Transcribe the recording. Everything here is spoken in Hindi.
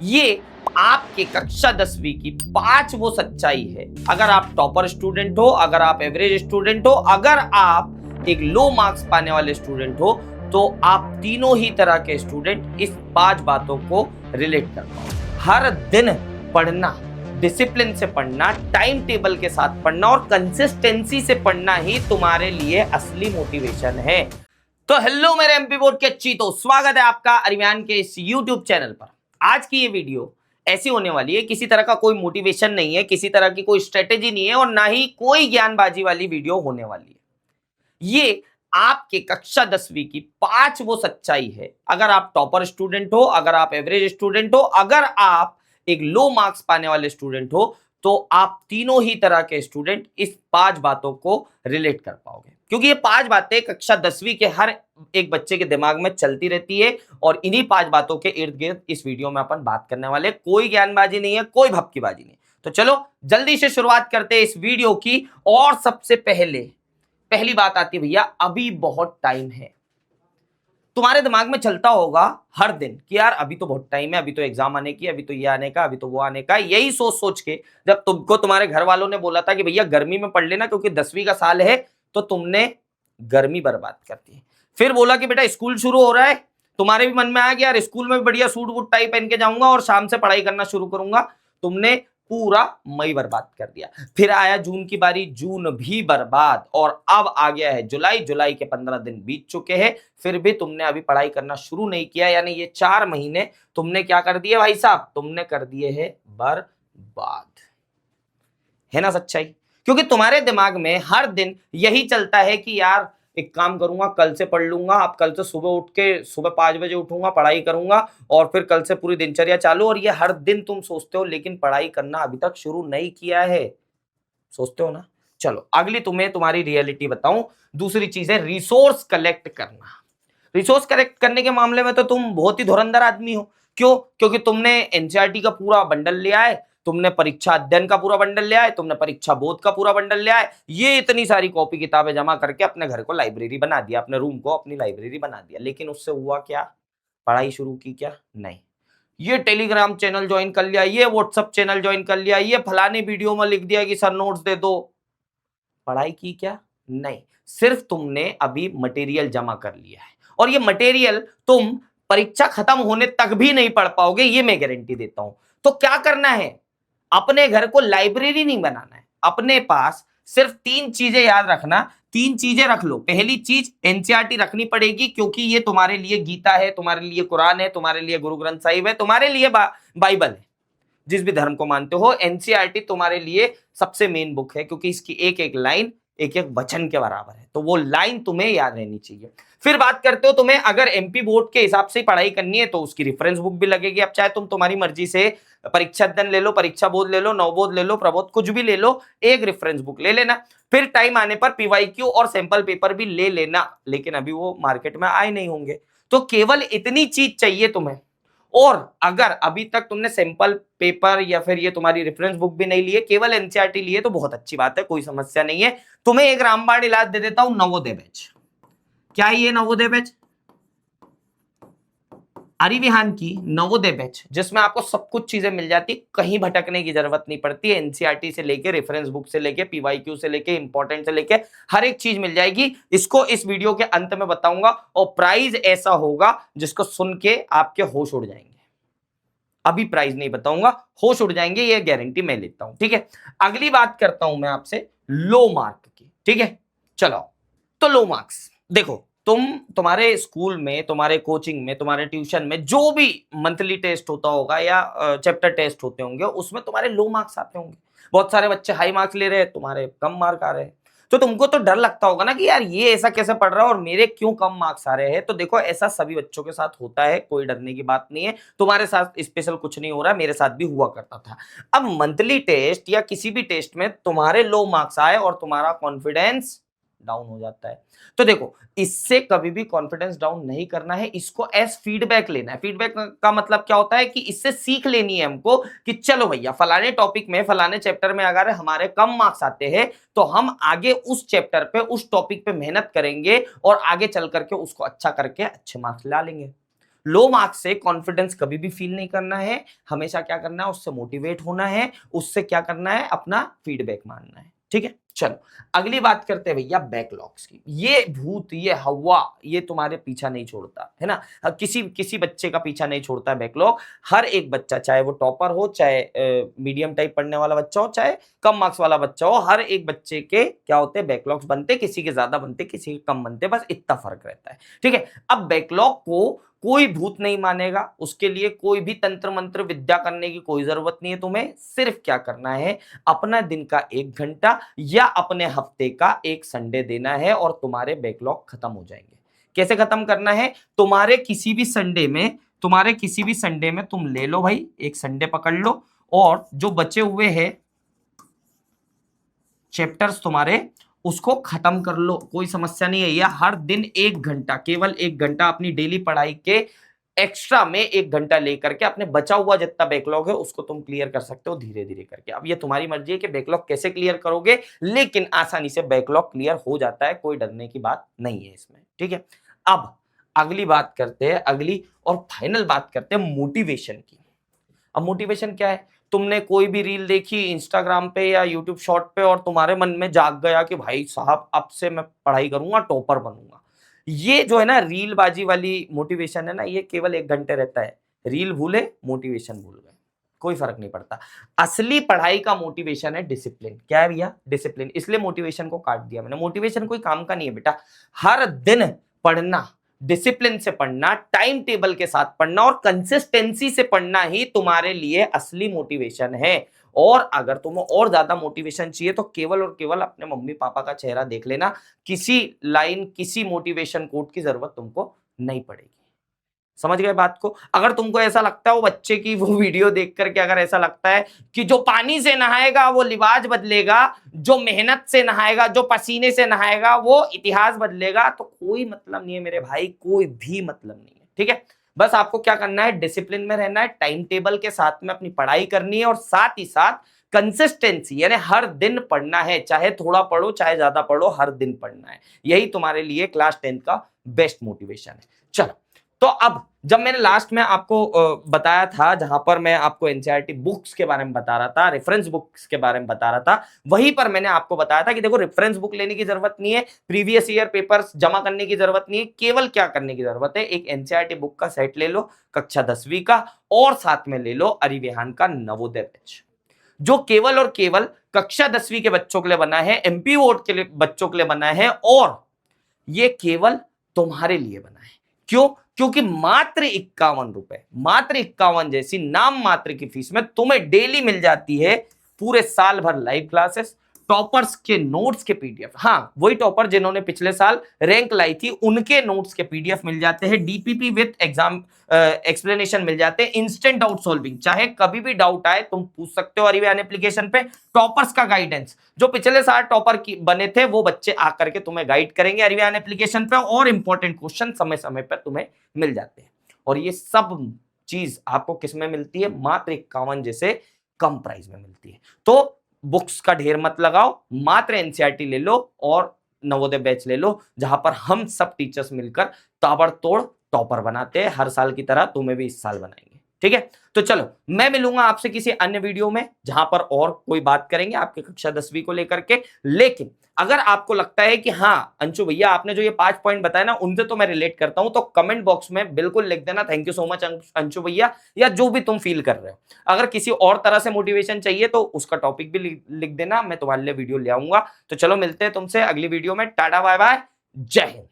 ये आपके कक्षा 10वीं की 5 वो सच्चाई है। अगर आप टॉपर स्टूडेंट हो, अगर आप एवरेज स्टूडेंट हो, अगर आप एक लो मार्क्स पाने वाले स्टूडेंट हो, तो आप तीनों ही तरह के स्टूडेंट इस 5 बातों को रिलेट कर पाओ। हर दिन पढ़ना, डिसिप्लिन से पढ़ना, टाइम टेबल के साथ पढ़ना और कंसिस्टेंसी से पढ़ना ही तुम्हारे लिए असली मोटिवेशन है। तो हेलो मेरे एमपी बोर्ड के चीतो, स्वागत है आपका अरियान के इस यूट्यूब चैनल पर। आज की ये वीडियो ऐसी होने वाली है, किसी तरह का कोई मोटिवेशन नहीं है, किसी तरह की कोई स्ट्रेटेजी नहीं है और ना ही कोई ज्ञानबाजी वाली वीडियो होने वाली है। ये आपके कक्षा 10वीं की 5 वो सच्चाई है। अगर आप टॉपर स्टूडेंट हो, अगर आप एवरेज स्टूडेंट हो, अगर आप एक लो मार्क्स पाने वाले स्टूडेंट हो, तो आप तीनों ही तरह के स्टूडेंट इस 5 बातों को रिलेट कर पाओगे, क्योंकि ये 5 बातें कक्षा 10वीं के हर एक बच्चे के दिमाग में चलती रहती है और इन्हीं 5 बातों के इर्द गिर्द इस वीडियो में अपन बात करने वाले। कोई ज्ञानबाजी नहीं है, कोई भपकीबाजी नहीं। तो चलो जल्दी से शुरुआत करते हैं इस वीडियो की। और सबसे पहली बात आती है भैया, अभी बहुत टाइम है। तुम्हारे दिमाग में चलता होगा हर दिन कि यार अभी तो बहुत टाइम है, अभी तो एग्जाम आने की, अभी तो ये आने का, अभी तो वो आने का। यही सोच सोच के जब तुमको तुम्हारे घर वालों ने बोला था कि भैया गर्मी में पढ़ लेना क्योंकि 10वीं का साल है, तो तुमने गर्मी बर्बाद कर दी। फिर बोला कि बेटा स्कूल शुरू हो रहा है, तुम्हारे भी मन में आया कि यार स्कूल में भी बढ़िया सूट वूट टाई पहन के जाऊंगा और शाम से पढ़ाई करना शुरू करूंगा। तुमने पूरा मई बर्बाद कर दिया। फिर आया जून की बारी, जून भी बर्बाद, और अब आ गया है जुलाई। जुलाई के 15 दिन बीत चुके हैं, फिर भी तुमने अभी पढ़ाई करना शुरू नहीं किया। यानी ये 4 महीने तुमने क्या कर दिए भाई साहब, तुमने कर दिए हैं बर्बाद। है ना सच्चाई? क्योंकि तुम्हारे दिमाग में हर दिन यही चलता है कि यार एक काम करूंगा, कल से पढ़ लूंगा। अब कल से सुबह उठ के सुबह 5 बजे उठूंगा, पढ़ाई करूंगा और फिर कल से पूरी दिनचर्या चालू। और ये हर दिन तुम सोचते हो, लेकिन पढ़ाई करना अभी तक शुरू नहीं किया है। सोचते हो ना? चलो अगली तुम्हें तुम्हारी रियलिटी बताऊं। दूसरी चीज है रिसोर्स कलेक्ट करना। रिसोर्स कलेक्ट करने के मामले में तो तुम बहुत ही धुरंधर आदमी हो। क्यों? क्योंकि तुमने एनसीईआरटी का पूरा बंडल लिया है, तुमने परीक्षा अध्ययन का पूरा बंडल लिया है, तुमने परीक्षा बोध का पूरा बंडल लिया है। ये इतनी सारी कॉपी किताबें जमा करके अपने घर को लाइब्रेरी बना दिया, अपने रूम को अपनी लाइब्रेरी बना दिया। लेकिन उससे हुआ क्या? पढ़ाई शुरू की क्या? नहीं। ये टेलीग्राम चैनल ज्वाइन कर लिया, ये व्हाट्सएप चैनल ज्वाइन कर लिया, ये फलाने वीडियो में लिख दिया कि सर नोट्स दे दो। पढ़ाई की क्या? नहीं। सिर्फ तुमने अभी मटेरियल जमा कर लिया है और ये मटेरियल तुम परीक्षा खत्म होने तक भी नहीं पढ़ पाओगे, ये मैं गारंटी देता हूं। तो क्या करना है? अपने घर को लाइब्रेरी नहीं बनाना है। अपने पास सिर्फ 3 चीजें याद रखना, 3 चीजें रख लो। पहली चीज एनसीईआरटी रखनी पड़ेगी, क्योंकि ये तुम्हारे लिए गीता है, तुम्हारे लिए कुरान है, तुम्हारे लिए गुरु ग्रंथ साहिब है, तुम्हारे लिए बाइबल है। जिस भी धर्म को मानते हो, एनसीईआरटी तुम्हारे लिए सबसे मेन बुक है, क्योंकि इसकी एक एक लाइन एक एक वचन के बराबर है। तो वो लाइन तुम्हें याद रहनी चाहिए। फिर बात करते हो, तुम्हें अगर एमपी बोर्ड के हिसाब से पढ़ाई करनी है तो उसकी रेफरेंस बुक भी लगेगी। अब चाहे तुम तुम्हारी मर्जी से परीक्षा अध्ययन ले लो, परीक्षा बोध ले लो, नवबोध ले लो, प्रबोध, कुछ भी ले लो, एक रेफरेंस बुक ले लेना। फिर टाइम आने पर पीवाईक्यू और सैंपल पेपर भी ले लेना, लेकिन अभी वो मार्केट में आए नहीं होंगे। तो केवल इतनी चीज चाहिए तुम्हें। और अगर अभी तक तुमने सैंपल पेपर या फिर ये तुम्हारी रेफरेंस बुक भी नहीं लिए, केवल एनसीईआरटी लिए, तो बहुत अच्छी बात है, कोई समस्या नहीं है। तुम्हें एक रामबाण इलाज दे देता हूं, नवोदय बैच। क्या है ये नवोदय बैच? अरिविहान की नवोदय बैच, जिसमें आपको सब कुछ चीजें मिल जाती, कहीं भटकने की जरूरत नहीं पड़ती। एनसीईआरटी से लेके रेफरेंस बुक से लेके पीवाईक्यू से लेके इंपॉर्टेंट से लेके हर एक चीज मिल जाएगी। इसको इस वीडियो के अंत में बताऊंगा और प्राइस ऐसा होगा जिसको सुन के आपके होश उड़ जाएंगे। अभी प्राइस नहीं बताऊंगा, होश उड़ जाएंगे, ये गारंटी मैं लेता हूं। ठीक है, अगली बात करता हूं मैं आपसे लो मार्क की। ठीक है, चलो। तो लो मार्क्स देखो, तुम्हारे स्कूल में, तुम्हारे कोचिंग में, तुम्हारे ट्यूशन में जो भी मंथली टेस्ट होता होगा या चैप्टर टेस्ट होते होंगे, उसमें तुम्हारे लो मार्क्स आते होंगे। बहुत सारे बच्चे हाई मार्क्स ले रहे हैं, तुम्हारे कम मार्क आ रहे हैं। तो तुमको तो डर लगता होगा ना कि यार ये ऐसा कैसे पढ़ रहा है और मेरे क्यों कम मार्क्स आ रहे हैं। तो देखो, ऐसा सभी बच्चों के साथ होता है, कोई डरने की बात नहीं है। तुम्हारे साथ स्पेशल कुछ नहीं हो रहा, मेरे साथ भी हुआ करता था। अब मंथली टेस्ट या किसी भी टेस्ट में तुम्हारे लो मार्क्स आए और तुम्हारा कॉन्फिडेंस डाउन हो जाता है। तो देखो, इससे कभी भी कॉन्फिडेंस डाउन नहीं करना है, इसको एज फीडबैक लेना है। फीडबैक का मतलब क्या होता है कि इससे सीख लेनी है हमको कि चलो भैया फलाने टॉपिक में, फलाने चैप्टर में अगर हमारे कम मार्क्स आते हैं तो हम आगे उस चैप्टर पे, उस टॉपिक पे मेहनत करेंगे और आगे चल करके उसको अच्छा करके अच्छे मार्क्स ला लेंगे। लो मार्क्स से कॉन्फिडेंस कभी भी फील नहीं करना है, हमेशा क्या करना है, उससे मोटिवेट होना है, उससे क्या करना है, अपना फीडबैक मानना है। ठीक है, चलो अगली बात करते हैं भैया बैकलॉग्स की। ये भूत, ये हवा, ये तुम्हारे पीछा नहीं छोड़ता है ना, किसी किसी बच्चे का पीछा नहीं छोड़ता बैकलॉग। हर एक बच्चा, चाहे वो टॉपर हो, चाहे मीडियम टाइप पढ़ने वाला बच्चा हो, चाहे कम मार्क्स वाला बच्चा हो, हर एक बच्चे के क्या होते हैं, बैकलॉग्स बनते, किसी के ज्यादा बनते, किसी के कम बनते, बस इतना फर्क रहता है। ठीक है, अब बैकलॉग को कोई भूत नहीं मानेगा, उसके लिए कोई भी तंत्र मंत्र विद्या करने की कोई जरूरत नहीं है। तुम्हें सिर्फ क्या करना है, अपना दिन का 1 घंटा या अपने हफ्ते का एक संडे देना है और तुम्हारे बैकलॉग खत्म हो जाएंगे। कैसे खत्म करना है, तुम्हारे किसी भी संडे में तुम ले लो भाई, एक संडे पकड़ लो और जो बचे हुए हैं चैप्टर्स तुम्हारे, उसको खत्म कर लो, कोई समस्या नहीं है। या हर दिन 1 घंटा, केवल 1 घंटा अपनी डेली पढ़ाई के एक्स्ट्रा में 1 घंटा लेकर के अपने बचा हुआ जितना बैकलॉग है उसको तुम क्लियर कर सकते हो धीरे धीरे करके। अब ये तुम्हारी मर्जी है कि बैकलॉग कैसे क्लियर करोगे, लेकिन आसानी से बैकलॉग क्लियर हो जाता है, कोई डरने की बात नहीं है इसमें। ठीक है, अब अगली बात करते हैं, अगली और फाइनल बात करते हैं मोटिवेशन की। अब मोटिवेशन क्या है, तुमने कोई भी रील देखी इंस्टाग्राम पे या यूट्यूब शॉर्ट पे और तुम्हारे मन में जाग गया कि भाई साहब अब से मैं पढ़ाई करूंगा, टॉपर बनूंगा। ये जो है ना रील बाजी वाली मोटिवेशन है ना, ये केवल 1 घंटे रहता है। रील भूले, मोटिवेशन भूल गए, कोई फर्क नहीं पड़ता। असली पढ़ाई का मोटिवेशन है डिसिप्लिन। क्या है भैया, डिसिप्लिन। इसलिए मोटिवेशन को काट दिया मैंने। मोटिवेशन कोई काम का नहीं है बेटा, हर दिन पढ़ना, डिसिप्लिन से पढ़ना, टाइम टेबल के साथ पढ़ना और कंसिस्टेंसी से पढ़ना ही तुम्हारे लिए असली मोटिवेशन है। और अगर तुम्हें और ज्यादा मोटिवेशन चाहिए तो केवल और केवल अपने मम्मी पापा का चेहरा देख लेना, किसी लाइन, किसी मोटिवेशन कोट की जरूरत तुमको नहीं पड़ेगी। समझ गए बात को। अगर तुमको ऐसा लगता है वो बच्चे की वो वीडियो देख करके अगर ऐसा लगता है कि जो पानी से नहाएगा वो लिबाज बदलेगा, जो मेहनत से नहाएगा, जो पसीने से नहाएगा वो इतिहास बदलेगा, तो कोई मतलब नहीं है मेरे भाई, कोई भी मतलब नहीं है। ठीक है, बस आपको क्या करना है, डिसिप्लिन में रहना है, टाइम टेबल के साथ में अपनी पढ़ाई करनी है और साथ ही साथ कंसिस्टेंसी, यानी हर दिन पढ़ना है, चाहे थोड़ा पढ़ो चाहे ज्यादा पढ़ो, हर दिन पढ़ना है। यही तुम्हारे लिए क्लास 10th का बेस्ट मोटिवेशन है। चलो, तो अब जब मैंने लास्ट में आपको बताया था, जहां पर मैं आपको एनसीईआरटी बुक्स के बारे में बता रहा था, रेफरेंस बुक्स के बारे में बता रहा था, वहीं पर मैंने आपको बताया था कि देखो रेफरेंस बुक लेने की जरूरत नहीं है, प्रीवियस ईयर पेपर्स जमा करने की जरूरत नहीं है, केवल क्या करने की जरूरत है, एक एनसीईआरटी बुक का सेट ले लो कक्षा 10वीं का, और साथ में ले लो अरिविहान का नवोदय बैच, जो केवल और केवल कक्षा 10वीं के बच्चों के लिए बना है, एमपी बोर्ड के लिए बच्चों के लिए बना है, और ये केवल तुम्हारे लिए बना है। क्यों? क्योंकि मात्र 51 रुपए, मात्र 51 जैसी नाम मात्र की फीस में तुम्हें डेली मिल जाती है पूरे साल भर लाइव क्लासेस, टॉपर्स के नोट्स के पीडीएफ। हाँ, वही टॉपर जिन्होंने पिछले साल रैंक लाई थी उनके नोट्स के पीडीएफ मिल जाते हैं, डीपीपी विद एग्जाम एक्सप्लेनेशन मिल जाते हैं, इंस्टेंट डाउट सॉल्विंग, चाहे कभी भी डाउट आए तुम पूछ सकते हो अरिविहान एप्लीकेशन पे। टॉपर्स का गाइडेंस, जो पिछले साल टॉपर बने थे वो बच्चे आकर के तुम्हें गाइड करेंगे अरिविहान एप्लीकेशन पे, और इंपॉर्टेंट क्वेश्चन समय समय पर तुम्हें मिल जाते हैं। और ये सब चीज आपको किसमें मिलती है, मात्र 51 जैसे कम प्राइस में मिलती है। तो बुक्स का ढेर मत लगाओ, मात्र एनसीईआरटी ले लो और नवोदय बैच ले लो, जहां पर हम सब टीचर्स मिलकर ताबड़तोड़ टॉपर बनाते हैं। हर साल की तरह तुम्हें भी इस साल बनाएंगे। ठीक है, तो चलो मैं मिलूंगा आपसे किसी अन्य वीडियो में जहां पर और कोई बात करेंगे आपके कक्षा 10वीं को लेकर के। लेकिन अगर आपको लगता है कि हाँ अंशु भैया आपने जो ये 5 पॉइंट बताए ना उनसे तो मैं रिलेट करता हूं, तो कमेंट बॉक्स में बिल्कुल लिख देना thank you so much Anshu भैया, या जो भी तुम फील कर रहे हो। अगर किसी और तरह से मोटिवेशन चाहिए तो उसका टॉपिक भी लिख देना, मैं तुम्हारे लिए वीडियो ले आऊंगा। तो चलो मिलते हैं तुमसे अगली वीडियो में। टाटा बाय बाय, जय हिंद।